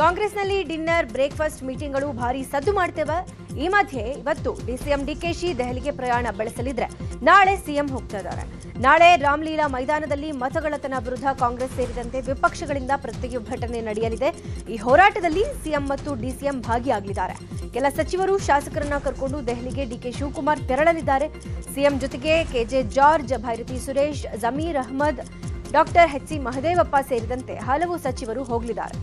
ಕಾಂಗ್ರೆಸ್ನಲ್ಲಿ dinner breakfast ಮೀಟಿಂಗ್ಗಳು ಭಾರಿ ಸದ್ದು ಮಾಡ್ತೇವೆ. ಈ ಮಧ್ಯೆ ಇವತ್ತು ಡಿಸಿಎಂ ಡಿಕೆಶಿ ದೆಹಲಿಗೆ ಪ್ರಯಾಣ ಬೆಳೆಸಲಿದ್ರೆ ನಾಳೆ ಸಿಎಂ ಹೋಗ್ತಾ ಇದ್ದಾರೆ. ನಾಳೆ ರಾಮಲೀಲಾ ಮೈದಾನದಲ್ಲಿ ಮತಗಳ್ಳತನ ವಿರುದ್ಧ ಕಾಂಗ್ರೆಸ್ ಸೇರಿದಂತೆ ವಿಪಕ್ಷಗಳಿಂದ ಪ್ರತಿಭಟನೆ ನಡೆಯಲಿದೆ. ಈ ಹೋರಾಟದಲ್ಲಿ ಸಿಎಂ ಮತ್ತು ಡಿಸಿಎಂ ಭಾಗಿಯಾಗಲಿದ್ದಾರೆ. ಕೆಲ ಸಚಿವರು ಶಾಸಕರನ್ನ ಕರ್ಕೊಂಡು ದೆಹಲಿಗೆ ಡಿಕೆ ಶಿವಕುಮಾರ್ ತೆರಳಲಿದ್ದಾರೆ. ಸಿಎಂ ಜೊತೆಗೆ KJ George, Byrathi Suresh, Zameer Ahmed, doctor H C Mahadevappa ಸೇರಿದಂತೆ ಹಲವು ಸಚಿವರು ಹೋಗಲಿದ್ದಾರೆ.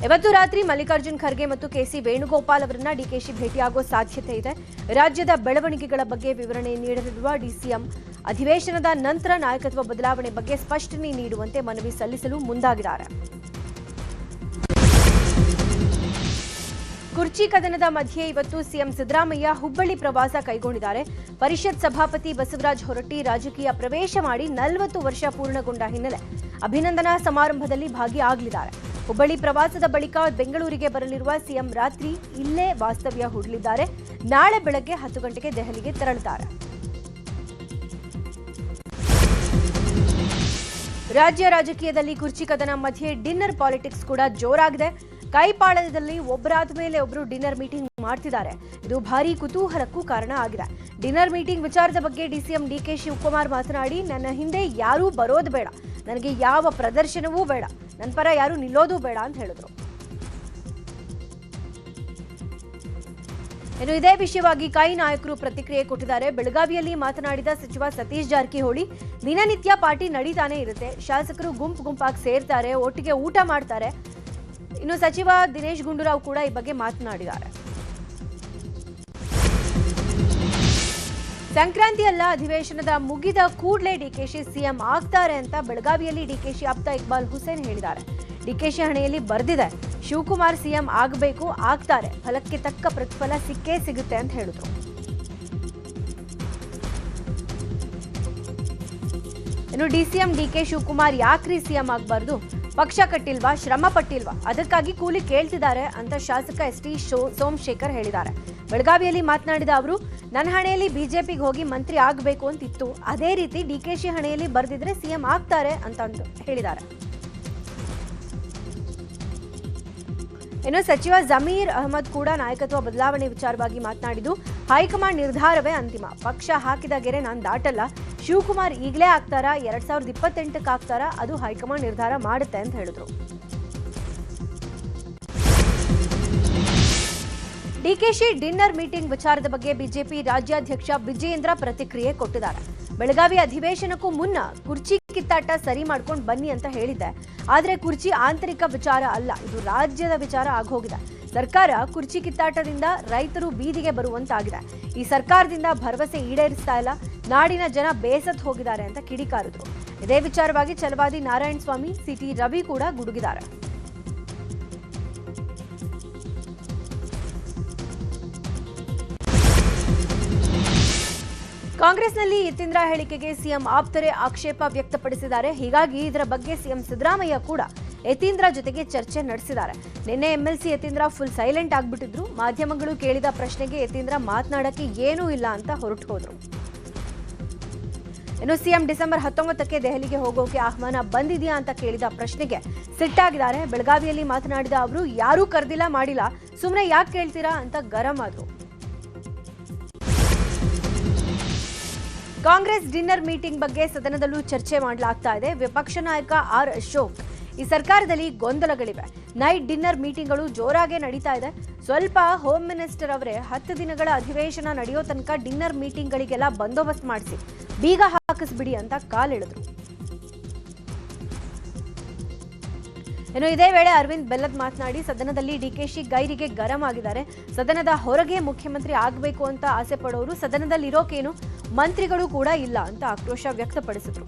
ಇವತ್ತು ರಾತ್ರಿ ಮಲ್ಲಿಕಾರ್ಜುನ್ ಖರ್ಗೆ ಮತ್ತು ಕೆಸಿ ವೇಣುಗೋಪಾಲ್ ಅವರನ್ನ ಡಿಕೆಶಿ ಭೇಟಿಯಾಗುವ ಸಾಧ್ಯತೆ ಇದೆ. ರಾಜ್ಯದ ಬೆಳವಣಿಗೆಗಳ ಬಗ್ಗೆ ವಿವರಣೆ ನೀಡಲಿರುವ ಡಿಸಿಎಂ ಅಧಿವೇಶನದ ನಂತರ ನಾಯಕತ್ವ ಬದಲಾವಣೆ ಬಗ್ಗೆ ಸ್ಪಷ್ಟನೆ ನೀಡುವಂತೆ ಮನವಿ ಸಲ್ಲಿಸಲು ಮುಂದಾಗಿದ್ದಾರೆ. ಕುರ್ಚಿ ಕದನದ ಮಧ್ಯೆ ಇವತ್ತು ಸಿಎಂ ಸಿದ್ದರಾಮಯ್ಯ ಹುಬ್ಬಳ್ಳಿ ಪ್ರವಾಸ ಕೈಗೊಂಡಿದ್ದಾರೆ. ಪರಿಷತ್ ಸಭಾಪತಿ ಬಸವರಾಜ ಹೊರಟ್ಟಿ ರಾಜಕೀಯ ಪ್ರವೇಶ ಮಾಡಿ 40 ವರ್ಷ ಪೂರ್ಣಗೊಂಡ ಹಿನ್ನೆಲೆ ಅಭಿನಂದನಾ ಸಮಾರಂಭದಲ್ಲಿ ಭಾಗಿಯಾಗಲಿದ್ದಾರೆ. ಹುಬ್ಬಳ್ಳಿ ಪ್ರವಾಸದ ಬಳಿಕ ಬೆಂಗಳೂರಿಗೆ ಬರಲಿರುವ ಸಿಎಂ ರಾತ್ರಿ ಇಲ್ಲೇ ವಾಸ್ತವ್ಯ ಹೂಡಲಿದ್ದಾರೆ. ನಾಳೆ ಬೆಳಗ್ಗೆ 10 ಗಂಟೆಗೆ ದೆಹಲಿಗೆ ತೆರಳುತ್ತಾರೆ. ರಾಜ್ಯ ರಾಜಕೀಯದಲ್ಲಿ ಕುರ್ಚಿ ಕದನ ಮಧ್ಯೆ ಡಿನ್ನರ್ ಪಾಲಿಟಿಕ್ಸ್ ಕೂಡ ಜೋರಾಗಿದೆ. ಕೈಪಾಳ್ಯದಲ್ಲಿ ಒಬ್ಬರಾದ ಮೇಲೆ ಒಬ್ಬರು ಡಿನ್ನರ್ ಮೀಟಿಂಗ್ ಮಾಡ್ತಿದ್ದಾರೆ. ಇದು ಭಾರೀ ಕುತೂಹಲಕ್ಕೂ ಕಾರಣ ಆಗಿದೆ. ಡಿನ್ನರ್ ಮೀಟಿಂಗ್ ವಿಚಾರದ ಬಗ್ಗೆ ಡಿಸಿಎಂ ಡಿಕೆ ಶಿವಕುಮಾರ್ ಮಾತನಾಡಿ, ನನ್ನ ಹಿಂದೆ ಯಾರೂ ಬರೋದು ಬೇಡ, ನನಗೆ ಯಾವ ಪ್ರದರ್ಶನವೂ ಬೇಡ, ನನ್ನ ಪರ ಯಾರು ನಿಲ್ಲೋದು ಬೇಡ ಅಂತ ಹೇಳಿದ್ರು. ಇನ್ನು ಇದೇ ವಿಷಯವಾಗಿ ಕೈ ನಾಯಕರು ಪ್ರತಿಕ್ರಿಯೆ ಕೊಟ್ಟಿದ್ದಾರೆ. ಬೆಳಗಾವಿಯಲ್ಲಿ ಮಾತನಾಡಿದ ಸಚಿವ ಸತೀಶ್ ಜಾರಕಿಹೊಳಿ, ದಿನನಿತ್ಯ ಪಾರ್ಟಿ ನಡೀತಾನೆ ಇರುತ್ತೆ, ಶಾಸಕರು ಗುಂಪಾಗಿ ಸೇರ್ತಾರೆ, ಒಟ್ಟಿಗೆ ಊಟ ಮಾಡ್ತಾರೆ. ಇನ್ನು ಸಚಿವ ದಿನೇಶ್ ಗುಂಡೂರಾವ್ ಕೂಡ ಈ ಬಗ್ಗೆ ಮಾತನಾಡಿದ್ದಾರೆ. ಸಂಕ್ರಾಂತಿಯಲ್ಲ, ಅಧಿವೇಶನದ ಮುಗಿದ ಕೂಡಲೇ ಡಿಕೆಶಿ ಸಿಎಂ ಆಗ್ತಾರೆ ಅಂತ ಬೆಳಗಾವಿಯಲ್ಲಿ ಡಿಕೆಶಿ ಆಪ್ತ ಇಕ್ಬಾಲ್ ಹುಸೇನ್ ಹೇಳಿದ್ದಾರೆ. ಡಿಕೆಶಿ ಹಣೆಯಲ್ಲಿ ಬರ್ದಿದೆ, ಶಿವಕುಮಾರ್ ಸಿಎಂ ಆಗಬೇಕು, ಆಗ್ತಾರೆ, ಫಲಕ್ಕೆ ತಕ್ಕ ಪ್ರತಿಫಲ ಸಿಕ್ಕೇ ಸಿಗುತ್ತೆ ಅಂತ ಹೇಳಿದ್ರು. ಇನ್ನು ಡಿಸಿಎಂ ಡಿಕೆ ಶಿವಕುಮಾರ್ ಯಾಕ್ರಿ ಸಿಎಂ ಆಗಬಾರ್ದು, ಪಕ್ಷ ಕಟ್ಟಿಲ್ವಾ, ಶ್ರಮ ಪಟ್ಟಿಲ್ವಾ, ಅದಕ್ಕಾಗಿ ಕೂಲಿ ಕೇಳ್ತಿದ್ದಾರೆ ಅಂತ ಶಾಸಕ ಎಸ್ಟಿ ಸೋಮಶೇಖರ್ ಹೇಳಿದ್ದಾರೆ. ಬೆಳಗಾವಿಯಲ್ಲಿ ಮಾತನಾಡಿದ ಅವರು, ನನ್ನ ಹಣೆಯಲ್ಲಿ ಬಿಜೆಪಿಗೆ ಹೋಗಿ ಮಂತ್ರಿ ಆಗಬೇಕು ಅಂತಿತ್ತು, ಅದೇ ರೀತಿ ಡಿಕೆಶಿ ಹಣೆಯಲ್ಲಿ ಬರೆದಿದ್ರೆ ಸಿಎಂ ಆಗ್ತಾರೆ ಅಂತ ಹೇಳಿದ್ದಾರೆ. ಇನ್ನು ಸಚಿವ ಜಮೀರ್ ಅಹಮದ್ ಕೂಡ ನಾಯಕತ್ವ ಬದಲಾವಣೆ ವಿಚಾರವಾಗಿ ಮಾತನಾಡಿದ್ದು, ಹೈಕಮಾಂಡ್ ನಿರ್ಧಾರವೇ ಅಂತಿಮ, ಪಕ್ಷ ಹಾಕಿದ ಗೆರೆ ನಾನು ದಾಟಲ್ಲ, ಶಿವಕುಮಾರ್ ಈಗಲೇ ಆಗ್ತಾರಾ, 2028ಕ್ಕೆ ಆಗ್ತಾರಾ, ಅದು ಹೈಕಮಾಂಡ್ ನಿರ್ಧಾರ ಮಾಡುತ್ತೆ ಅಂತ ಹೇಳಿದ್ರು. ಡಿಕೆಶಿ ಡಿನ್ನರ್ ಮೀಟಿಂಗ್ ವಿಚಾರದ ಬಗ್ಗೆ ಬಿಜೆಪಿ ರಾಜ್ಯಾಧ್ಯಕ್ಷ ವಿಜಯೇಂದ್ರ ಪ್ರತಿಕ್ರಿಯೆ ಕೊಟ್ಟಿದ್ದಾರೆ. ಬೆಳಗಾವಿ ಅಧಿವೇಶನಕ್ಕೂ ಮುನ್ನ ಕುರ್ಚಿ ಕಿತ್ತಾಟ ಸರಿ ಮಾಡ್ಕೊಂಡು ಬನ್ನಿ ಅಂತ ಹೇಳಿದ್ದೆ, ಆದರೆ ಕುರ್ಚಿ ಆಂತರಿಕ ವಿಚಾರ ಅಲ್ಲ, ಇದು ರಾಜ್ಯದ ವಿಚಾರ ಆಗೋಗಿದೆ. ಸರ್ಕಾರ ಕುರ್ಚಿ ಕಿತ್ತಾಟದಿಂದ ರೈತರು ಬೀದಿಗೆ ಬರುವಂತಾಗಿದೆ. ಈ ಸರ್ಕಾರದಿಂದ ಭರವಸೆ ಈಡೇರಿಸ್ತಾ ಇಲ್ಲ, ನಾಡಿನ ಜನ ಬೇಸತ್ತು ಹೋಗಿದ್ದಾರೆ ಅಂತ ಕಿಡಿಕಾರಿದ್ರು. ಇದೇ ವಿಚಾರವಾಗಿ ಛಲವಾದಿ ನಾರಾಯಣ ಸ್ವಾಮಿ, ಸಿಟಿ ರವಿ ಕೂಡ ಗುಡುಗಿದ್ದಾರೆ. ಕಾಂಗ್ರೆಸ್ನಲ್ಲಿ ಯತೀಂದ್ರ ಹೇಳಿಕೆಗೆ ಸಿಎಂ ಆಪ್ತರೇ ಆಕ್ಷೇಪ ವ್ಯಕ್ತಪಡಿಸಿದ್ದಾರೆ. ಹೀಗಾಗಿ ಇದರ ಬಗ್ಗೆ ಸಿಎಂ ಸಿದ್ದರಾಮಯ್ಯ ಕೂಡ ಯತೀಂದ್ರ ಜೊತೆಗೆ ಚರ್ಚೆ ನಡೆಸಿದ್ದಾರೆ. ನಿನ್ನೆ ಎಂಎಲ್ಸಿ ಯತೀಂದ್ರ ಫುಲ್ ಸೈಲೆಂಟ್ ಆಗ್ಬಿಟ್ಟಿದ್ರು. ಮಾಧ್ಯಮಗಳು ಕೇಳಿದ ಪ್ರಶ್ನೆಗೆ ಯತೀಂದ್ರ ಮಾತನಾಡಕ್ಕೆ ಏನೂ ಇಲ್ಲ ಅಂತ ಹೊರಟು ಹೋದ್ರು. ಇನ್ನು ಸಿಎಂ ಡಿಸೆಂಬರ್ 19ಕ್ಕೆ ದೆಹಲಿಗೆ ಹೋಗೋಕೆ ಆಹ್ವಾನ ಬಂದಿದೆಯಾ ಅಂತ ಕೇಳಿದ ಪ್ರಶ್ನೆಗೆ ಸಿಟ್ಟಾಗಿದ್ದಾರೆ. ಬೆಳಗಾವಿಯಲ್ಲಿ ಮಾತನಾಡಿದ ಅವರು, ಯಾರೂ ಕರೆದಿಲ್ಲ, ಮಾಡಿಲ್ಲ, ಸುಮ್ಮನೆ ಯಾಕೆ ಕೇಳ್ತೀರಾ ಅಂತ ಗರಂ ಆದ್ರು. ಕಾಂಗ್ರೆಸ್ ಡಿನ್ನರ್ ಮೀಟಿಂಗ್ ಬಗ್ಗೆ ಸದನದಲ್ಲೂ ಚರ್ಚೆ ಮಾಡಲಾಗ್ತಾ ಇದೆ. ವಿಪಕ್ಷ ನಾಯಕ ಆರ್ ಅಶೋಕ್, ಈ ಸರ್ಕಾರದಲ್ಲಿ ಗೊಂದಲಗಳಿವೆ, ನೈಟ್ ಡಿನ್ನರ್ ಮೀಟಿಂಗ್ಗಳು ಜೋರಾಗೆ ನಡೀತಾ ಇದೆ, ಸ್ವಲ್ಪ ಹೋಮ್ ಮಿನಿಸ್ಟರ್ ಅವರೇ 10 ದಿನಗಳ ಅಧಿವೇಶನ ನಡೆಯೋ ತನಕ ಡಿನ್ನರ್ ಮೀಟಿಂಗ್ಗಳಿಗೆಲ್ಲ ಬಂದೋಬಸ್ತ್ ಮಾಡಿಸಿ, ಬೀಗ ಹಾಕಿಸ್ಬಿಡಿ ಅಂತ ಕಾಲೆಳೆದ್ರು. ಇನ್ನು ಇದೇ ವೇಳೆ ಅರವಿಂದ್ ಬೆಲ್ಲದ್ ಮಾತನಾಡಿ, ಸದನದಲ್ಲಿ ಡಿಕೆಶಿ ಗೈರಿಗೆ ಗರಂ ಆಗಿದ್ದಾರೆ. ಸದನದ ಹೊರಗೆ ಮುಖ್ಯಮಂತ್ರಿ ಆಗಬೇಕು ಅಂತ ಆಸೆ ಪಡೋರು ಸದನದಲ್ಲಿ ಇರೋಕೇನು, ಮಂತ್ರಿಗಳು ಕೂಡ ಇಲ್ಲ ಅಂತ ಆಕ್ರೋಶ ವ್ಯಕ್ತಪಡಿಸಿದ್ರು.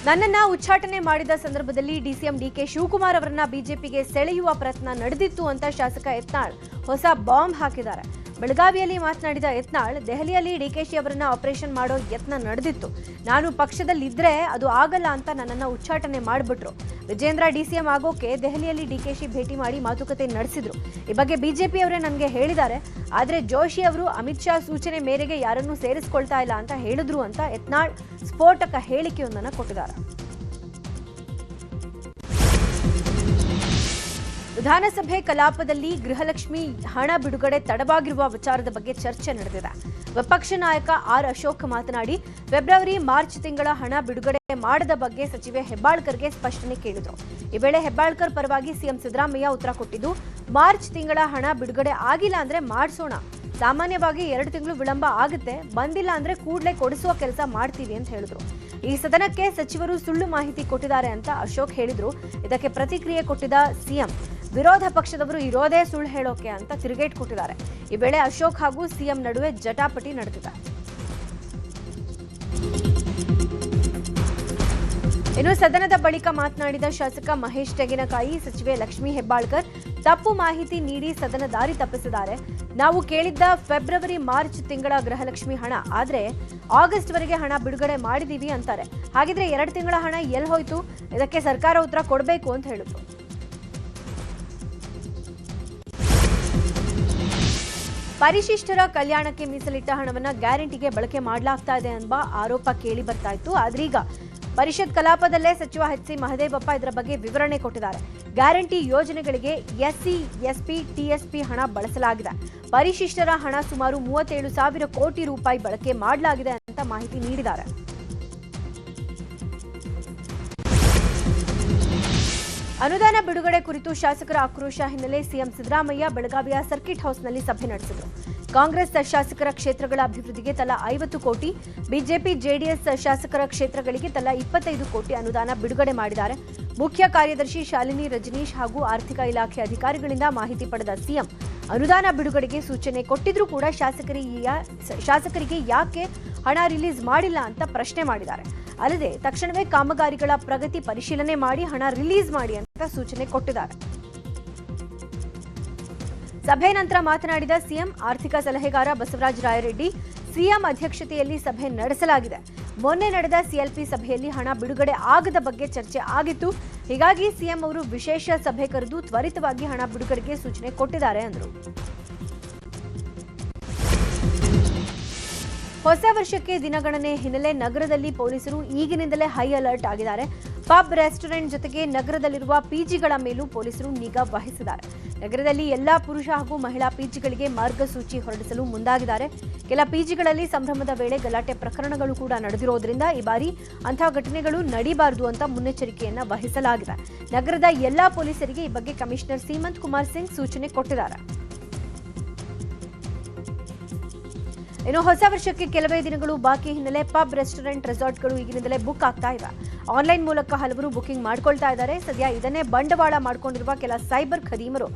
ನನ್ನನ್ನ ಉಚ್ಚಾಟನೆ ಮಾಡಿದ ಸಂದರ್ಭದಲ್ಲಿ ಡಿಸಿಎಂ ಡಿಕೆ ಶಿವಕುಮಾರ್ ಅವರನ್ನ ಬಿಜೆಪಿಗೆ ಸೆಳೆಯುವ ಪ್ರಯತ್ನ ನಡೆದಿತ್ತು ಅಂತ ಶಾಸಕ ಯತ್ನಾಳ್ ಹೊಸ ಬಾಂಬ್ ಹಾಕಿದ್ದಾರೆ. ಬೆಳಗಾವಿಯಲ್ಲಿ ಮಾತನಾಡಿದ ಯತ್ನಾಳ್, ದೆಹಲಿಯಲ್ಲಿ ಡಿಕೆಶಿ ಅವರನ್ನ ಆಪರೇಷನ್ ಮಾಡೋ ಯತ್ನ ನಡೆದಿತ್ತು. ನಾನು ಪಕ್ಷದಲ್ಲಿದ್ರೆ ಅದು ಆಗಲ್ಲ ಅಂತ ನನ್ನನ್ನು ಉಚ್ಚಾಟನೆ ಮಾಡಿಬಿಟ್ರು. ವಿಜೇಂದ್ರ ಡಿಸಿಎಂ ಆಗೋಕೆ ದೆಹಲಿಯಲ್ಲಿ ಡಿಕೆಶಿ ಭೇಟಿ ಮಾಡಿ ಮಾತುಕತೆ ನಡೆಸಿದ್ರು. ಈ ಬಗ್ಗೆ ಬಿಜೆಪಿ ಅವರೇ ನನಗೆ ಹೇಳಿದ್ದಾರೆ. ಆದ್ರೆ ಜೋಶಿ ಅವರು ಅಮಿತ್ ಶಾ ಸೂಚನೆ ಮೇರೆಗೆ ಯಾರನ್ನೂ ಸೇರಿಸಿಕೊಳ್ತಾ ಇಲ್ಲ ಅಂತ ಹೇಳಿದ್ರು ಅಂತ ಯತ್ನಾಳ್ ಸ್ಫೋಟಕ ಹೇಳಿಕೆಯೊಂದನ್ನು ಕೊಟ್ಟಿದ್ದಾರೆ. ವಿಧಾನಸಭೆ ಕಲಾಪದಲ್ಲಿ ಗೃಹಲಕ್ಷ್ಮಿ ಹಣ ಬಿಡುಗಡೆ ತಡವಾಗಿರುವ ವಿಚಾರದ ಬಗ್ಗೆ ಚರ್ಚೆ ನಡೆದಿದೆ. ವಿಪಕ್ಷ ನಾಯಕ ಆರ್ ಅಶೋಕ್ ಮಾತನಾಡಿ, ಫೆಬ್ರವರಿ ಮಾರ್ಚ್ ತಿಂಗಳ ಹಣ ಬಿಡುಗಡೆ ಮಾಡದ ಬಗ್ಗೆ ಸಚಿವೆ ಹೆಬ್ಬಾಳ್ಕರ್ಗೆ ಸ್ಪಷ್ಟನೆ ಕೇಳಿದರು. ಈ ವೇಳೆ ಹೆಬ್ಬಾಳ್ಕರ್ ಪರವಾಗಿ ಸಿಎಂ ಸಿದ್ದರಾಮಯ್ಯ ಉತ್ತರ ಕೊಟ್ಟಿದ್ದು, ಮಾರ್ಚ್ ತಿಂಗಳ ಹಣ ಬಿಡುಗಡೆ ಆಗಿಲ್ಲ ಅಂದ್ರೆ ಮಾಡಿಸೋಣ. ಸಾಮಾನ್ಯವಾಗಿ 2 ತಿಂಗಳು ವಿಳಂಬ ಆಗುತ್ತೆ, ಬಂದಿಲ್ಲ ಅಂದ್ರೆ ಕೂಡಲೇ ಕೊಡಿಸುವ ಕೆಲಸ ಮಾಡ್ತೀವಿ ಅಂತ ಹೇಳಿದ್ರು. ಈ ಸದನಕ್ಕೆ ಸಚಿವರು ಸುಳ್ಳು ಮಾಹಿತಿ ಕೊಟ್ಟಿದ್ದಾರೆ ಅಂತ ಅಶೋಕ್ ಹೇಳಿದ್ರು. ಇದಕ್ಕೆ ಪ್ರತಿಕ್ರಿಯೆ ಕೊಟ್ಟಿದ್ದ ಸಿಎಂ, ವಿರೋಧ ಪಕ್ಷದವರು ಇರೋದೇ ಸುಳ್ಳು ಹೇಳೋಕೆ ಅಂತ ತಿರುಗೇಟ್ ಕೊಟ್ಟಿದ್ದಾರೆ. ಈ ವೇಳೆ ಅಶೋಕ್ ಹಾಗೂ ಸಿಎಂ ನಡುವೆ ಜಟಾಪಟಿ ನಡೆದಿದೆ. ಇನ್ನು ಸದನದ ಬಳಿಕ ಮಾತನಾಡಿದ ಶಾಸಕ ಮಹೇಶ್ ತೆಂಗಿನಕಾಯಿ, ಸಚಿವೆ ಲಕ್ಷ್ಮೀ ಹೆಬ್ಬಾಳ್ಕರ್ ತಪ್ಪು ಮಾಹಿತಿ ನೀಡಿ ಸದನ ದಾರಿ ತಪ್ಪಿಸಿದ್ದಾರೆ. ನಾವು ಕೇಳಿದ್ದ ಫೆಬ್ರವರಿ ಮಾರ್ಚ್ ತಿಂಗಳ ಗೃಹಲಕ್ಷ್ಮಿ ಹಣ, ಆದ್ರೆ ಆಗಸ್ಟ್ ವರೆಗೆ ಹಣ ಬಿಡುಗಡೆ ಮಾಡಿದೀವಿ ಅಂತಾರೆ. ಹಾಗಿದ್ರೆ 2 ತಿಂಗಳ ಹಣ ಎಲ್ಲಿ ಹೋಯ್ತು? ಇದಕ್ಕೆ ಸರ್ಕಾರ ಉತ್ತರ ಕೊಡಬೇಕು ಅಂತ ಹೇಳಿದ್ರು. ಪರಿಶಿಷ್ಟರ ಕಲ್ಯಾಣಕ್ಕೆ ಮೀಸಲಿಟ್ಟ ಹಣವನ್ನ ಗ್ಯಾರಂಟಿಗೆ ಬಳಕೆ ಮಾಡಲಾಗ್ತಾ ಇದೆ ಎಂಬ ಆರೋಪ ಕೇಳಿ ಬರ್ತಾ ಇತ್ತು. ಆದ್ರೀಗ ಪರಿಷತ್ ಕಲಾಪದಲ್ಲೇ ಸಚಿವ ಎಚ್ ಸಿ ಮಹದೇವಪ್ಪ ಇದರ ಬಗ್ಗೆ ವಿವರಣೆ ಕೊಟ್ಟಿದ್ದಾರೆ. ಗ್ಯಾರಂಟಿ ಯೋಜನೆಗಳಿಗೆ ಎಸ್ಸಿ, ಎಸ್ಪಿ, ಟಿಎಸ್ಪಿ ಹಣ ಬಳಸಲಾಗಿದೆ. ಪರಿಶಿಷ್ಟರ ಹಣ ಸುಮಾರು 37,000 ಕೋಟಿ ರೂಪಾಯಿ ಬಳಕೆ ಮಾಡಲಾಗಿದೆ ಅಂತ ಮಾಹಿತಿ ನೀಡಿದ್ದಾರೆ. ಅನುದಾನ ಬಿಡುಗಡೆ ಕುರಿತು ಶಾಸಕರ ಆಕ್ರೋಶ ಹಿನ್ನೆಲೆ ಸಿಎಂ ಸಿದ್ದರಾಮಯ್ಯ ಬೆಳಗಾವಿಯ ಸರ್ಕಿಟ್ ಹೌಸ್ನಲ್ಲಿ ಸಭೆ ನಡೆಸಿದರು. ಕಾಂಗ್ರೆಸ್ ಶಾಸಕರ ಕ್ಷೇತ್ರಗಳ ಅಭಿವೃದ್ಧಿಗೆ ತಲಾ 50 ಕೋಟಿ, ಬಿಜೆಪಿ ಜೆಡಿಎಸ್ ಶಾಸಕರ ಕ್ಷೇತ್ರಗಳಿಗೆ ತಲಾ 25 ಕೋಟಿ ಅನುದಾನ ಬಿಡುಗಡೆ ಮಾಡಿದ್ದಾರೆ. ಮುಖ್ಯ ಕಾರ್ಯದರ್ಶಿ ಶಾಲಿನಿ ರಜನೀಶ್ ಹಾಗೂ ಆರ್ಥಿಕ ಇಲಾಖೆ ಅಧಿಕಾರಿಗಳಿಂದ ಮಾಹಿತಿ ಪಡೆದ ಸಿಎಂ ಅನುದಾನ ಬಿಡುಗಡೆಗೆ ಸೂಚನೆ ಕೊಟ್ಟಿದ್ರೂ ಕೂಡ ಶಾಸಕರಿಗೆ ಯಾಕೆ ಹಣ ರಿಲೀಸ್ ಮಾಡಿಲ್ಲ ಅಂತ ಪ್ರಶ್ನೆ ಮಾಡಿದ್ದಾರೆ. ಅಲ್ಲದೆ ತಕ್ಷಣವೇ ಕಾಮಗಾರಿಗಳ ಪ್ರಗತಿ ಪರಿಶೀಲನೆ ಮಾಡಿ ಹಣ ರಿಲೀಸ್ ಮಾಡಿ ಅಂತ ಸೂಚನೆ ಕೊಟ್ಟಿದ್ದಾರೆ. ಸಭೆ ನಂತರ ಮಾತನಾಡಿದ ಸಿಎಂ, ಆರ್ಥಿಕ ಸಲಹೆಗಾರ ಬಸವರಾಜ ರಾಯರೆಡ್ಡಿ, ಸಿಎಂ ಅಧ್ಯಕ್ಷತೆಯಲ್ಲಿ ಸಭೆ ನಡೆಸಲಾಗಿದೆ. ಮೊನ್ನೆ ನಡೆದ ಸಿಎಲ್ಪಿ ಸಭೆಯಲ್ಲಿ ಹಣ ಬಿಡುಗಡೆ ಆಗದ ಬಗ್ಗೆ ಚರ್ಚೆ ಆಗಿತ್ತು. ಹೀಗಾಗಿ ಸಿಎಂ ಅವರು ವಿಶೇಷ ಸಭೆ ಕರೆದು ತ್ವರಿತವಾಗಿ ಹಣ ಬಿಡುಗಡೆಗೆ ಸೂಚನೆ ಕೊಟ್ಟಿದ್ದಾರೆ ಎಂದರು. ಹೊಸ ವರ್ಷಕ್ಕೆ ದಿನಗಣನೆ ಹಿನ್ನೆಲೆ ನಗರದಲ್ಲಿ ಪೊಲೀಸರು ಈಗಿನಿಂದಲೇ ಹೈ ಅಲರ್ಟ್ ಆಗಿದ್ದಾರೆ. ಪಬ್, ರೆಸ್ಟೋರೆಂಟ್ ಜೊತೆಗೆ ನಗರದಲ್ಲಿರುವ ಪಿಜಿಗಳ ಮೇಲೂ ಪೊಲೀಸರು ನಿಗಾ ವಹಿಸಿದ್ದಾರೆ. ನಗರದಲ್ಲಿ ಎಲ್ಲಾ ಪುರುಷ ಹಾಗೂ ಮಹಿಳಾ ಪಿಜಿಗಳಿಗೆ ಮಾರ್ಗಸೂಚಿ ಹೊರಡಿಸಲು ಮುಂದಾಗಿದ್ದಾರೆ. ಕೆಲ ಪಿಜಿಗಳಲ್ಲಿ ಸಂಭ್ರಮದ ವೇಳೆ ಗಲಾಟೆ ಪ್ರಕರಣಗಳು ಕೂಡ ನಡೆದಿರೋದ್ರಿಂದ ಈ ಬಾರಿ ಅಂತಹ ಘಟನೆಗಳು ನಡೀಬಾರದು ಅಂತ ಮುನ್ನೆಚ್ಚರಿಕೆಯನ್ನ ವಹಿಸಲಾಗಿದೆ. ನಗರದ ಎಲ್ಲಾ ಪೊಲೀಸರಿಗೆ ಈ ಬಗ್ಗೆ ಕಮಿಷನರ್ ಸೀಮಂತ್ ಕುಮಾರ್ ಸಿಂಗ್ ಸೂಚನೆ ಕೊಟ್ಟಿದ್ದಾರೆ. ಇನ್ನು ಹೊಸ ವರ್ಷಕ್ಕೆ ಕೆಲವೇ ದಿನಗಳು ಬಾಕಿ ಹಿನ್ನೆಲೆ ಪಬ್, ರೆಸ್ಟೋರೆಂಟ್, ರೆಸಾರ್ಟ್ಗಳು ಈಗಿನಿಂದಲೇ ಬುಕ್ ಆಗ್ತಾ ಇವೆ. ಆನ್ಲೈನ್ ಮೂಲಕ ಹಲವರು ಬುಕಿಂಗ್ ಮಾಡ್ಕೊಳ್ತಾ ಇದ್ದಾರೆ. ಸದ್ಯ ಇದನ್ನೇ ಬಂಡವಾಳ ಮಾಡಿಕೊಂಡಿರುವ ಕೆಲ ಸೈಬರ್ ಖದೀಮರು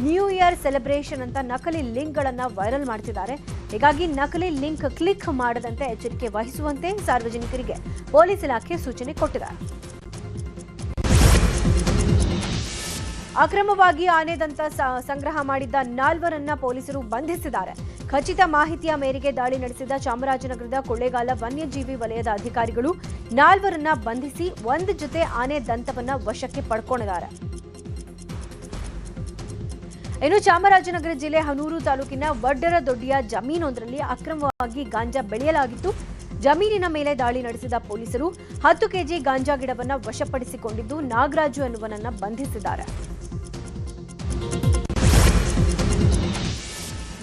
ನ್ಯೂ ಇಯರ್ ಸೆಲೆಬ್ರೇಷನ್ ಅಂತ ನಕಲಿ ಲಿಂಕ್ಗಳನ್ನು ವೈರಲ್ ಮಾಡ್ತಿದ್ದಾರೆ. ಹೀಗಾಗಿ ನಕಲಿ ಲಿಂಕ್ ಕ್ಲಿಕ್ ಮಾಡದಂತೆ ಎಚ್ಚರಿಕೆ ವಹಿಸುವಂತೆ ಸಾರ್ವಜನಿಕರಿಗೆ ಪೊಲೀಸ್ ಇಲಾಖೆ ಸೂಚನೆ ಕೊಟ್ಟಿದೆ. ಅಕ್ರಮವಾಗಿ ಆನೆ ದಂತ ಸಂಗ್ರಹ ಮಾಡಿದ್ದ 4 ಪೊಲೀಸರು ಬಂಧಿಸಿದ್ದಾರೆ. ಖಚಿತ ಮಾಹಿತಿಯ ಮೇರೆಗೆ ದಾಳಿ ನಡೆಸಿದ ಚಾಮರಾಜನಗರದ ಕೊಳ್ಳೇಗಾಲ ವನ್ಯಜೀವಿ ವಲಯದ ಅಧಿಕಾರಿಗಳು 4 ಬಂಧಿಸಿ 1 ಜೊತೆ ಆನೆ ದಂತವನ್ನ ವಶಕ್ಕೆ ಪಡ್ಕೊಂಡಿದ್ದಾರೆ. ಇನ್ನು ಚಾಮರಾಜನಗರ ಜಿಲ್ಲೆ ಹನೂರು ತಾಲೂಕಿನ ವಡ್ಡರ ದೊಡ್ಡಿಯ ಜಮೀನೊಂದರಲ್ಲಿ ಅಕ್ರಮವಾಗಿ ಗಾಂಜಾ ಬೆಳೆಯಲಾಗಿತ್ತು. ಜಮೀನಿನ ಮೇಲೆ ದಾಳಿ ನಡೆಸಿದ ಪೊಲೀಸರು 10 ಕೆಜಿ ಗಾಂಜಾ ಗಿಡವನ್ನ ವಶಪಡಿಸಿಕೊಂಡಿದ್ದು ನಾಗರಾಜು ಎನ್ನುವನನ್ನ ಬಂಧಿಸಿದ್ದಾರೆ.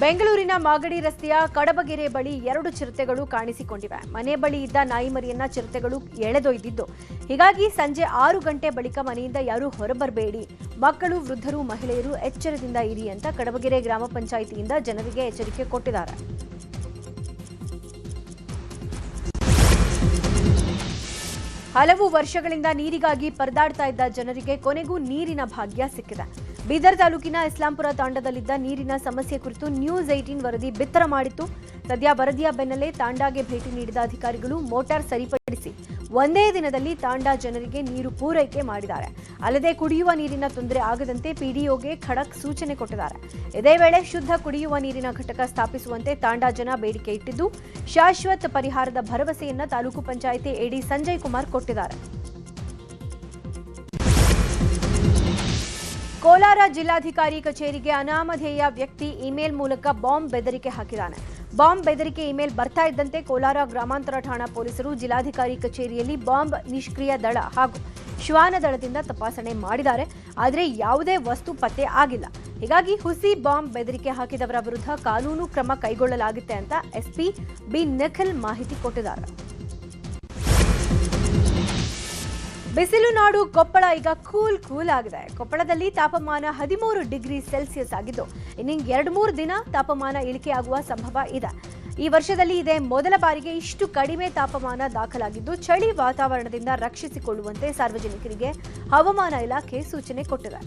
ಬೆಂಗಳೂರಿನ ಮಾಗಡಿ ರಸ್ತೆಯ ಕಡಬಗೆರೆ ಬಳಿ 2 ಚಿರತೆಗಳು ಕಾಣಿಸಿಕೊಂಡಿವೆ. ಮನೆ ಬಳಿ ಇದ್ದ ನಾಯಿ ಮರಿಯನ್ನ ಚಿರತೆಗಳು ಎಳೆದೊಯ್ದಿದ್ದು, ಹೀಗಾಗಿ ಸಂಜೆ 6 ಗಂಟೆ ಬಳಿಕ ಮನೆಯಿಂದ ಯಾರೂ ಹೊರಬರಬೇಡಿ, ಮಕ್ಕಳು, ವೃದ್ಧರು, ಮಹಿಳೆಯರು ಎಚ್ಚರದಿಂದ ಇರಿ ಅಂತ ಕಡಬಗೆರೆ ಗ್ರಾಮ ಪಂಚಾಯಿತಿಯಿಂದ ಜನರಿಗೆ ಎಚ್ಚರಿಕೆ ಕೊಟ್ಟಿದ್ದಾರೆ. ಹಲವು ವರ್ಷಗಳಿಂದ ನೀರಿಗಾಗಿ ಪರದಾಡ್ತಾ ಇದ್ದ ಜನರಿಗೆ ಕೊನೆಗೂ ನೀರಿನ ಭಾಗ್ಯ ಸಿಕ್ಕಿದೆ. ಬೀದರ್ ತಾಲೂಕಿನ ಇಸ್ಲಾಂಪುರ ತಾಂಡದಲ್ಲಿದ್ದ ನೀರಿನ ಸಮಸ್ಯೆ ಕುರಿತು ನ್ಯೂಸ್ 18 ವರದಿ ಬಿತ್ತರ ಮಾಡಿತ್ತು. ಸದ್ಯ ವರದಿಯ ಬೆನ್ನಲ್ಲೇ ತಾಂಡಾಗೆ ಭೇಟಿ ನೀಡಿದ ಅಧಿಕಾರಿಗಳು ಮೋಟಾರ್ ಸರಿಪಡಿಸಿ ಒಂದೇ ದಿನದಲ್ಲಿ ತಾಂಡಾ ಜನರಿಗೆ ನೀರು ಪೂರೈಕೆ ಮಾಡಿದ್ದಾರೆ. ಅಲ್ಲದೆ ಕುಡಿಯುವ ನೀರಿನ ತೊಂದರೆ ಆಗದಂತೆ ಪಿಡಿಒಗೆ ಖಡಕ್ ಸೂಚನೆ ಕೊಟ್ಟಿದ್ದಾರೆ. ಇದೇ ವೇಳೆ ಶುದ್ಧ ಕುಡಿಯುವ ನೀರಿನ ಘಟಕ ಸ್ಥಾಪಿಸುವಂತೆ ತಾಂಡಾ ಜನ ಬೇಡಿಕೆ ಇಟ್ಟಿದ್ದು, ಶಾಶ್ವತ ಪರಿಹಾರದ ಭರವಸೆಯನ್ನ ತಾಲೂಕು ಪಂಚಾಯಿತಿ ಎಡಿ ಸಂಜಯ್ ಕುಮಾರ್ ಕೊಟ್ಟಿದ್ದಾರೆ. ಕೋಲಾರ ಜಿಲ್ಲಾಧಿಕಾರಿ ಕಚೇರಿಗೆ ಅನಾಮಧೇಯ ವ್ಯಕ್ತಿ ಇಮೇಲ್ ಮೂಲಕ ಬಾಂಬ್ ಬೆದರಿಕೆ ಹಾಕಿದ್ದಾನೆ. ಬಾಂಬ್ ಬೆದರಿಕೆ ಇಮೇಲ್ ಬರ್ತಾ ಇದ್ದಂತೆ ಕೋಲಾರ ಗ್ರಾಮಾಂತರ ಠಾಣಾ ಪೊಲೀಸರು ಜಿಲ್ಲಾಧಿಕಾರಿ ಕಚೇರಿಯಲ್ಲಿ ಬಾಂಬ್ ನಿಷ್ಕ್ರಿಯ ದಳ ಹಾಗೂ ಶ್ವಾನ ದಳದಿಂದ ತಪಾಸಣೆ ಮಾಡಿದ್ದಾರೆ. ಆದರೆ ಯಾವುದೇ ವಸ್ತು ಪತ್ತೆ ಆಗಿಲ್ಲ. ಹೀಗಾಗಿ ಹುಸಿ ಬಾಂಬ್ ಬೆದರಿಕೆ ಹಾಕಿದವರ ವಿರುದ್ಧ ಕಾನೂನು ಕ್ರಮ ಕೈಗೊಳ್ಳಲಾಗುತ್ತೆ ಅಂತ ಎಸ್ಪಿ ಬಿ ನಿಖಿಲ್ ಮಾಹಿತಿ ಕೊಟ್ಟಿದ್ದಾರೆ. ಬಿಸಿಲು ನಾಡು ಕೊಪ್ಪಳ ಈಗ ಕೂಲ್ ಆಗಿದೆ. ಕೊಪ್ಪಳದಲ್ಲಿ ತಾಪಮಾನ 13 ಡಿಗ್ರಿ ಸೆಲ್ಸಿಯಸ್ ಆಗಿದ್ದು, ಇನ್ನು 2-3 ದಿನ ತಾಪಮಾನ ಇಳಿಕೆಯಾಗುವ ಸಂಭವ ಇದೆ. ಈ ವರ್ಷದಲ್ಲಿ ಇದೇ ಮೊದಲ ಬಾರಿಗೆ ಇಷ್ಟು ಕಡಿಮೆ ತಾಪಮಾನ ದಾಖಲಾಗಿದ್ದು, ಚಳಿ ವಾತಾವರಣದಿಂದ ರಕ್ಷಿಸಿಕೊಳ್ಳುವಂತೆ ಸಾರ್ವಜನಿಕರಿಗೆ ಹವಾಮಾನ ಇಲಾಖೆ ಸೂಚನೆ ಕೊಟ್ಟಿದೆ.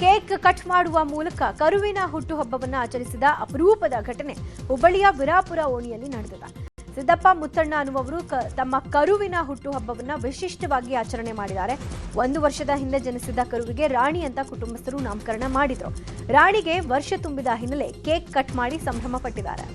ಕೇಕ್ ಕಟ್ ಮಾಡುವ ಮೂಲಕ ಕರುವಿನ ಹುಟ್ಟುಹಬ್ಬವನ್ನು ಆಚರಿಸಿದ ಅಪರೂಪದ ಘಟನೆ ಹುಬ್ಬಳ್ಳಿಯ ವಿರಾಪುರ ಓಣಿಯಲ್ಲಿ ನಡೆದಿದೆ. ಸಿದ್ದಪ್ಪ ಮುತ್ತಣ್ಣ ಅನ್ನುವರು ತಮ್ಮ ಕರುವಿನ ಹುಟ್ಟುಹಬ್ಬವನ್ನು ವಿಶಿಷ್ಟವಾಗಿ ಆಚರಣೆ ಮಾಡಿದ್ದಾರೆ. 1 ವರ್ಷದ ಹಿಂದೆ ಜನಿಸಿದ ಕರುವಿಗೆ ರಾಣಿ ಅಂತ ಕುಟುಂಬಸ್ಥರು ನಾಮಕರಣ ಮಾಡಿದ್ರು. ರಾಣಿಗೆ ವರ್ಷ ತುಂಬಿದ ಹಿನ್ನೆಲೆ ಕೇಕ್ ಕಟ್ ಮಾಡಿ ಸಂಭ್ರಮ ಪಟ್ಟಿದ್ದಾರೆ.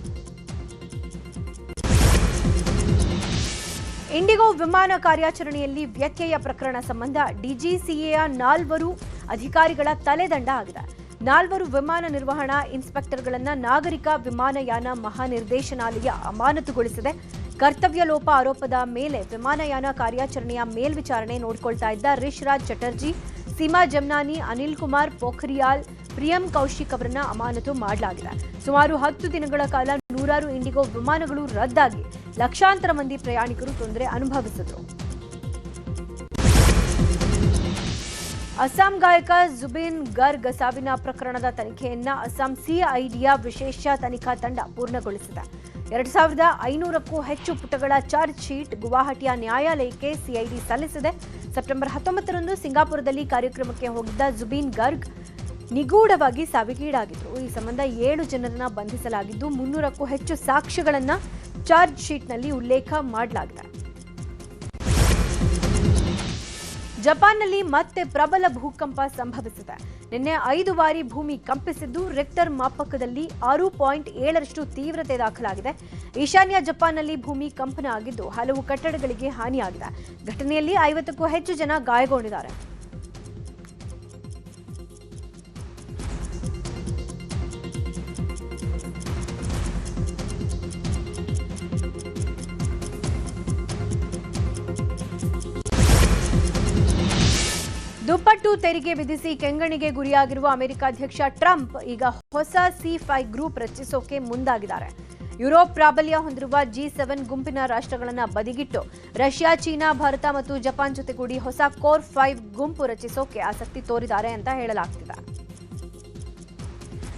ಇಂಡಿಗೋ ವಿಮಾನ ಕಾರ್ಯಾಚರಣೆಯಲ್ಲಿ ವ್ಯತ್ಯಯ ಪ್ರಕರಣ ಸಂಬಂಧ ಡಿಜಿಸಿಎಯ 4 ಅಧಿಕಾರಿಗಳ ತಲೆದಂಡ ಆಗಿದೆ. 4 ವಿಮಾನ ನಿರ್ವಹಣಾ ಇನ್ಸ್ಪೆಕ್ಟರ್ಗಳನ್ನು ನಾಗರಿಕ ವಿಮಾನಯಾನ ಮಹಾನಿರ್ದೇಶನಾಲಯ ಅಮಾನತುಗೊಳಿಸಿದೆ. ಕರ್ತವ್ಯ ಲೋಪ ಆರೋಪದ ಮೇಲೆ ವಿಮಾನಯಾನ ಕಾರ್ಯಾಚರಣೆಯ ಮೇಲ್ವಿಚಾರಣೆ ನೋಡಿಕೊಳ್ತಾ ಇದ್ದ ರಿಶ್ರಾಜ್ ಚಟರ್ಜಿ, ಸೀಮಾ ಜಮ್ನಾನಿ, ಅನಿಲ್ ಕುಮಾರ್ ಪೋಖ್ರಿಯಾಲ್, ಪ್ರಿಯಂ ಕೌಶಿಕ್ ಅವರನ್ನ ಅಮಾನತು ಮಾಡಲಾಗಿದೆ. ಸುಮಾರು 10 ದಿನಗಳ ಕಾಲ 100 ಇಂಡಿಗೋ ವಿಮಾನಗಳು ರದ್ದಾಗಿ ಲಕ್ಷಾಂತರ ಮಂದಿ ಪ್ರಯಾಣಿಕರು ತೊಂದರೆ ಅನುಭವಿಸಿದರು. ಅಸ್ಸಾಂ ಗಾಯಕ ಜುಬಿನ್ ಗರ್ಗ್ ಸಾವಿನ ಪ್ರಕರಣದ ತನಿಖೆಯನ್ನ ಅಸ್ಸಾಂ ಸಿಐಡಿಯ ವಿಶೇಷ ತನಿಖಾ ತಂಡ ಪೂರ್ಣಗೊಳಿಸಿದೆ. 2500ಕ್ಕೂ ಹೆಚ್ಚು ಪುಟಗಳ ಚಾರ್ಜ್ ಶೀಟ್ ಗುವಾಹಟಿಯ ನ್ಯಾಯಾಲಯಕ್ಕೆ ಸಿಐಡಿ ಸಲ್ಲಿಸಿದೆ. ಸೆಪ್ಟೆಂಬರ್ 19ರಂದು ಸಿಂಗಾಪುರದಲ್ಲಿ ಕಾರ್ಯಕ್ರಮಕ್ಕೆ ಹೋಗಿದ್ದ ಜುಬಿನ್ ಗರ್ಗ್ ನಿಗೂಢವಾಗಿ ಸಾವಿಗೀಡಾಗಿದ್ರು. ಈ ಸಂಬಂಧ 7 ಜನರನ್ನ ಬಂಧಿಸಲಾಗಿದ್ದು 300ಕ್ಕೂ ಹೆಚ್ಚು ಸಾಕ್ಷ್ಯಗಳನ್ನು ಚಾರ್ಜ್ ಶೀಟ್ನಲ್ಲಿ ಉಲ್ಲೇಖ ಮಾಡಲಾಗಿದೆ. ಜಪಾನ್ನಲ್ಲಿ ಮತ್ತೆ ಪ್ರಬಲ ಭೂಕಂಪ ಸಂಭವಿಸಿದೆ. ನಿನ್ನೆ 5 ಬಾರಿ ಭೂಮಿ ಕಂಪಿಸಿದ್ದು ರಿಕ್ಟರ್ ಮಾಪಕದಲ್ಲಿ 6.7ರಷ್ಟು ತೀವ್ರತೆ ದಾಖಲಾಗಿದೆ. ಈಶಾನ್ಯ ಜಪಾನ್ನಲ್ಲಿ ಭೂಮಿ ಕಂಪನ ಆಗಿದ್ದು ಹಲವು ಕಟ್ಟಡಗಳಿಗೆ ಹಾನಿಯಾಗಿದೆ. ಘಟನೆಯಲ್ಲಿ 50ಕ್ಕೂ ಹೆಚ್ಚು ಜನ ಗಾಯಗೊಂಡಿದ್ದಾರೆ. ದುಪ್ಪಟ್ಟು ತೆರಿಗೆ ವಿಧಿಸಿ ಕೆಂಗಣಿಗೆ ಗುರಿಯಾಗಿರುವ ಅಮೆರಿಕ ಅಧ್ಯಕ್ಷ ಟ್ರಂಪ್ ಈಗ ಹೊಸ C5 ಗ್ರೂಪ್ ರಚಿಸೋಕೆ ಮುಂದಾಗಿದ್ದಾರೆ. ಯುರೋಪ್ ಪ್ರಾಬಲ್ಯ ಹೊಂದಿರುವ G7 ಗುಂಪಿನ ರಾಷ್ಟ್ರಗಳನ್ನು ಬದಿಗಿಟ್ಟು ರಷ್ಯಾ, ಚೀನಾ, ಭಾರತ ಮತ್ತು ಜಪಾನ್ ಜೊತೆಗೂಡಿ ಹೊಸ ಕೋರ್ 5 ಗುಂಪು ರಚಿಸೋಕೆ ಆಸಕ್ತಿ ತೋರಿದ್ದಾರೆ ಅಂತ ಹೇಳಲಾಗ್ತಿದೆ.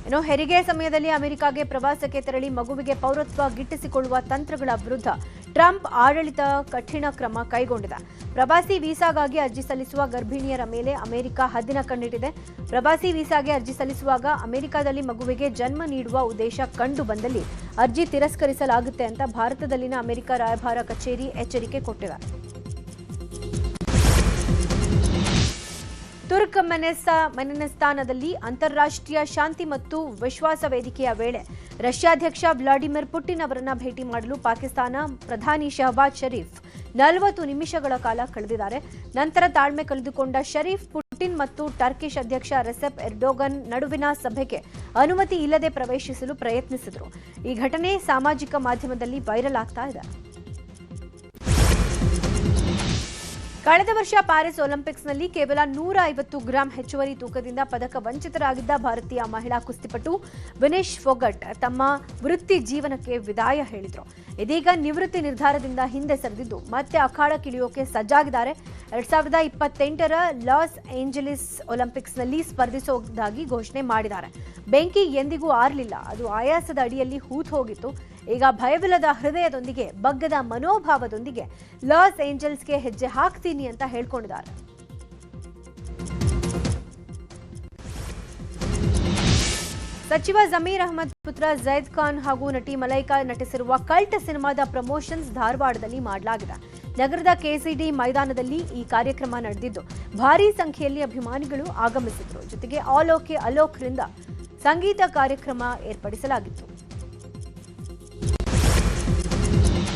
ಇನ್ನು ಹೆರಿಗೆ ಸಮಯದಲ್ಲಿ ಅಮೆರಿಕಾಗೆ ಪ್ರವಾಸಕ್ಕೆ ತೆರಳಿ ಮಗುವಿಗೆ ಪೌರತ್ವ ಗಿಟ್ಟಿಸಿಕೊಳ್ಳುವ ತಂತ್ರಗಳ ವಿರುದ್ಧ ಟ್ರಂಪ್ ಆಡಳಿತ ಕಠಿಣ ಕ್ರಮ ಕೈಗೊಂಡಿದೆ. ಪ್ರವಾಸಿ ವೀಸಾಗಾಗಿ ಅರ್ಜಿ ಸಲ್ಲಿಸುವ ಗರ್ಭಿಣಿಯರ ಮೇಲೆ ಅಮೆರಿಕ ಹದ್ದಿನ ಕಣ್ಣಿಟ್ಟಿದೆ. ಪ್ರವಾಸಿ ವೀಸಾಗೆ ಅರ್ಜಿ ಸಲ್ಲಿಸುವಾಗ ಅಮೆರಿಕದಲ್ಲಿ ಮಗುವಿಗೆ ಜನ್ಮ ನೀಡುವ ಉದ್ದೇಶ ಕಂಡು ಬಂದಲ್ಲಿ ಅರ್ಜಿ ತಿರಸ್ಕರಿಸಲಾಗುತ್ತೆ ಅಂತ ಭಾರತದಲ್ಲಿನ ಅಮೆರಿಕ ರಾಯಭಾರ ಕಚೇರಿ ಎಚ್ಚರಿಕೆ ಕೊಟ್ಟಿದೆ. ತುರ್ಕಮೆನಿಸ್ತಾನದಲ್ಲಿ ಅಂತಾರಾಷ್ಟ್ರೀಯ ಶಾಂತಿ ಮತ್ತು ವಿಶ್ವಾಸ ವೇದಿಕೆಯ ವೇಳೆ ರಷ್ಯಾಧ್ಯಕ್ಷ ವ್ಲಾಡಿಮಿರ್ ಪುಟಿನ್ ಅವರನ್ನ ಭೇಟಿ ಮಾಡಲು ಪಾಕಿಸ್ತಾನ ಪ್ರಧಾನಿ ಶಹಬಾಜ್ ಶರೀಫ್ 40 ನಿಮಿಷಗಳ ಕಾಲ ಕಳೆದಿದ್ದಾರೆ. ನಂತರ ತಾಳ್ಮೆ ಕಳೆದುಕೊಂಡ ಶರೀಫ್ ಪುಟಿನ್ ಮತ್ತು ಟರ್ಕಿಶ್ ಅಧ್ಯಕ್ಷ ರೆಸೆಪ್ ಎರ್ಡೋಗನ್ ನಡುವಿನ ಸಭೆಗೆ ಅನುಮತಿ ಇಲ್ಲದೆ ಪ್ರವೇಶಿಸಲು ಪ್ರಯತ್ನಿಸಿದರು. ಈ ಘಟನೆ ಸಾಮಾಜಿಕ ಮಾಧ್ಯಮದಲ್ಲಿ ವೈರಲ್ ಆಗ್ತಾ ಇದೆ. ಕಳೆದ ವರ್ಷ ಪ್ಯಾರಿಸ್ ಒಲಿಂಪಿಕ್ಸ್ನಲ್ಲಿ ಕೇವಲ 150 ಗ್ರಾಂ ಹೆಚ್ಚುವರಿ ತೂಕದಿಂದ ಪದಕ ವಂಚಿತರಾಗಿದ್ದ ಭಾರತೀಯ ಮಹಿಳಾ ಕುಸ್ತಿಪಟು ವಿನೇಶ್ ಫೋಗಟ್ ತಮ್ಮ ವೃತ್ತಿ ಜೀವನಕ್ಕೆ ವಿದಾಯ ಹೇಳಿದರು. ಇದೀಗ ನಿವೃತ್ತಿ ನಿರ್ಧಾರದಿಂದ ಹಿಂದೆ ಸರಿದಿದ್ದು ಮತ್ತೆ ಅಖಾಡಕ್ಕಿಳಿಯೋಕೆ ಸಜ್ಜಾಗಿದ್ದಾರೆ. 2028ರ ಲಾಸ್ ಏಂಜಲೀಸ್ ಒಲಿಂಪಿಕ್ಸ್ನಲ್ಲಿ ಸ್ಪರ್ಧಿಸುವುದಾಗಿ ಘೋಷಣೆ ಮಾಡಿದ್ದಾರೆ. ಬೆಂಕಿ ಎಂದಿಗೂ ಆರಲಿಲ್ಲ, ಅದು ಆಯಾಸದ ಅಡಿಯಲ್ಲಿ ಹೂತು ಹೋಗಿತ್ತು. ಈಗ ಭಯವಿಲ್ಲದ ಹೃದಯದೊಂದಿಗೆ ಬಗ್ಗದ ಮನೋಭಾವದೊಂದಿಗೆ ಲಾಸ್ ಏಂಜಲ್ಸ್ಗೆ ಹೆಜ್ಜೆ ಹಾಕ್ತೀನಿ ಅಂತ ಹೇಳ್ಕೊಂಡಿದ್ದಾರೆ. ಸಚಿವ ಜಮೀರ್ ಅಹಮದ್ ಪುತ್ರ ಜೈದ್ ಖಾನ್ ಹಾಗೂ ನಟಿ ಮಲೈಕಾ ನಟಿಸಿರುವ ಕಲ್ಟ್ ಸಿನಿಮಾದ ಪ್ರಮೋಷನ್ಸ್ ಧಾರವಾಡದಲ್ಲಿ ಮಾಡಲಾಗಿದೆ. ನಗರದ ಕೆಸಿಡಿ ಮೈದಾನದಲ್ಲಿ ಈ ಕಾರ್ಯಕ್ರಮ ನಡೆದಿದ್ದು ಭಾರೀ ಸಂಖ್ಯೆಯಲ್ಲಿ ಅಭಿಮಾನಿಗಳು ಆಗಮಿಸಿದರು. ಜೊತೆಗೆ ಆಲ್ ಓಕೆ ಅಲೋಕ್ರಿಂದ ಸಂಗೀತ ಕಾರ್ಯಕ್ರಮ ಏರ್ಪಡಿಸಲಾಗಿತ್ತು.